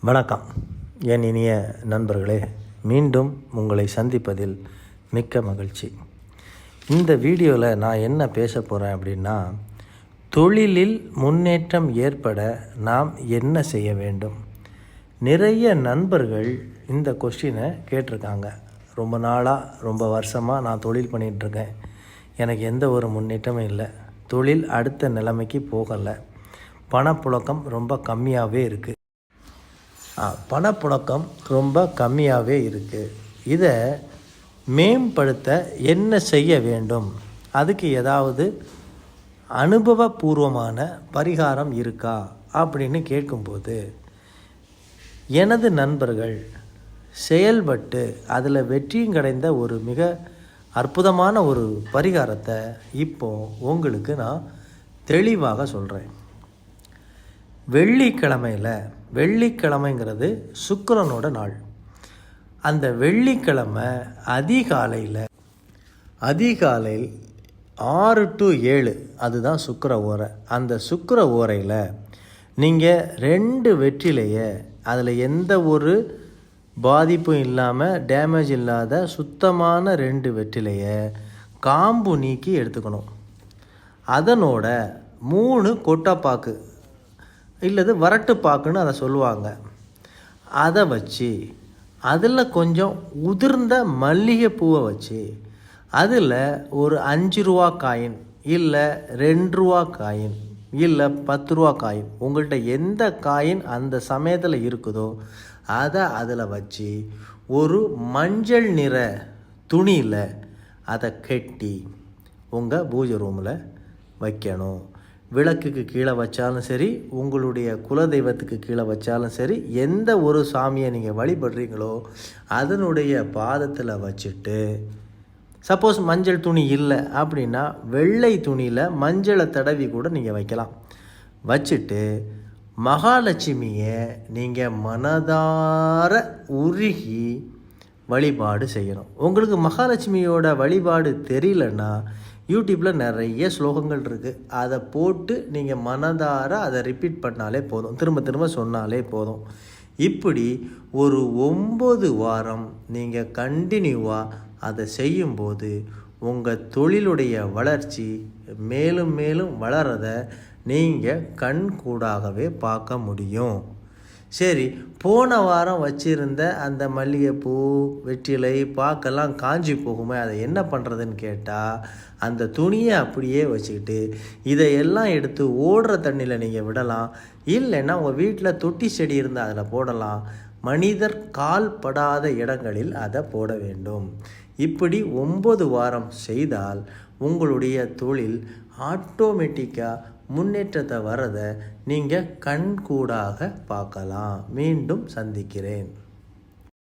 வணக்கம் என் இனிய நண்பர்களே, மீண்டும் உங்களை சந்திப்பதில் மிக்க மகிழ்ச்சி. இந்த வீடியோவில் நான் என்ன பேச போகிறேன் அப்படின்னா, தொழிலில் முன்னேற்றம் ஏற்பட நாம் என்ன செய்ய வேண்டும். நிறைய நண்பர்கள் இந்த கொஸ்டினை கேட்டிருக்காங்க. ரொம்ப நாளாக, ரொம்ப வருஷமாக நான் தொழில் பண்ணிகிட்ருக்கேன், எனக்கு எந்த ஒரு முன்னேற்றமும் இல்லை, தொழில் அடுத்த நிலைமைக்கு போகலை, பணப்புழக்கம் ரொம்ப கம்மியாகவே இருக்குது. பணப்புழக்கம் ரொம்ப கம்மியாகவே இருக்குது. இதை மேம்படுத்த என்ன செய்ய வேண்டும், அதுக்கு ஏதாவது அனுபவபூர்வமான பரிகாரம் இருக்கா அப்படின்னு கேட்கும்போது, எனது நண்பர்கள் செயல்பட்டு அதில் வெற்றியும் கிடைந்த ஒரு மிக அற்புதமான ஒரு பரிகாரத்தை இப்போது உங்களுக்கு நான் தெளிவாக சொல்கிறேன். வெள்ளிக்கிழமைங்கிறது சுக்கிரனோட நாள். அந்த வெள்ளிக்கிழமை அதிகாலையில் 6 to 7 அதுதான் சுக்கிர ஓரை. அந்த சுக்கிர ஓரையில் நீங்கள் 2 வெற்றிலையை, அதில் எந்த ஒரு பாதிப்பும் இல்லாமல், டேமேஜ் இல்லாத சுத்தமான 2 வெற்றிலையை காம்பு நீக்கி எடுத்துக்கணும். அதனோட 3 கொட்டைப்பாக்கு இல்லது வரட்டுப்பாக்குன்னு அதை சொல்லுவாங்க, அதை வச்சு அதில் கொஞ்சம் உதிர்ந்த மல்லிகைப்பூவை வச்சு அதில் ஒரு 5 ரூபா காயின் இல்லை 2 ரூபா காயின் இல்லை 10 ரூபா காயின், உங்கள்கிட்ட எந்த காயின் அந்த சமயத்தில் இருக்குதோ அதை அதில் வச்சு ஒரு மஞ்சள் நிற துணியில் அதை கட்டி உங்கள் பூஜை ரூமில் வைக்கணும். விளக்குக்கு கீழே வச்சாலும் சரி, உங்களுடைய குலதெய்வத்துக்கு கீழே வச்சாலும் சரி, எந்த ஒரு சாமியை நீங்கள் வழிபடுறீங்களோ அதனுடைய பாதத்தில் வச்சுட்டு, சப்போஸ் மஞ்சள் துணி இல்லை அப்படின்னா வெள்ளை துணியில் மஞ்சளை தடவி கூட நீங்கள் வைக்கலாம். வச்சுட்டு மகாலட்சுமியை நீங்கள் மனதார உருகி வழிபாடு செய்யணும். உங்களுக்கு மகாலட்சுமியோட வழிபாடு தெரியலன்னா யூடியூப்பில் நிறைய ஸ்லோகங்கள் இருக்குது, அதை போட்டு நீங்கள் மனதார அதை ரிப்பீட் பண்ணாலே போதும், திரும்ப திரும்ப சொன்னாலே போதும். இப்படி ஒரு 9 வாரம் நீங்கள் கண்டினியூவாக அதை செய்யும்போது உங்கள் தொழிலுடைய வளர்ச்சி மேலும் மேலும் வளரதை நீங்கள் கண்கூடாகவே பார்க்க முடியும். சரி, போன வாரம் வச்சுருந்த அந்த மல்லிகைப்பூ, வெற்றிலை, பாக்கெல்லாம் காஞ்சி போகுமே, அதை என்ன பண்ணுறதுன்னு கேட்டால், அந்த துணியை அப்படியே வச்சுக்கிட்டு இதையெல்லாம் எடுத்து ஓடுற தண்ணியில் நீங்கள் விடலாம். இல்லைன்னா உங்கள் வீட்டில் தொட்டி செடி இருந்தால் அதில் போடலாம். மனிதர் கால் படாத இடங்களில் அதை போட வேண்டும். இப்படி 9 வாரம் செய்தால் உங்களுடைய தொழில் ஆட்டோமேட்டிக்காக முன்னேற்றத்தை வரதை நீங்கள் கண்கூடாக பார்க்கலாம். மீண்டும் சந்திக்கிறேன்.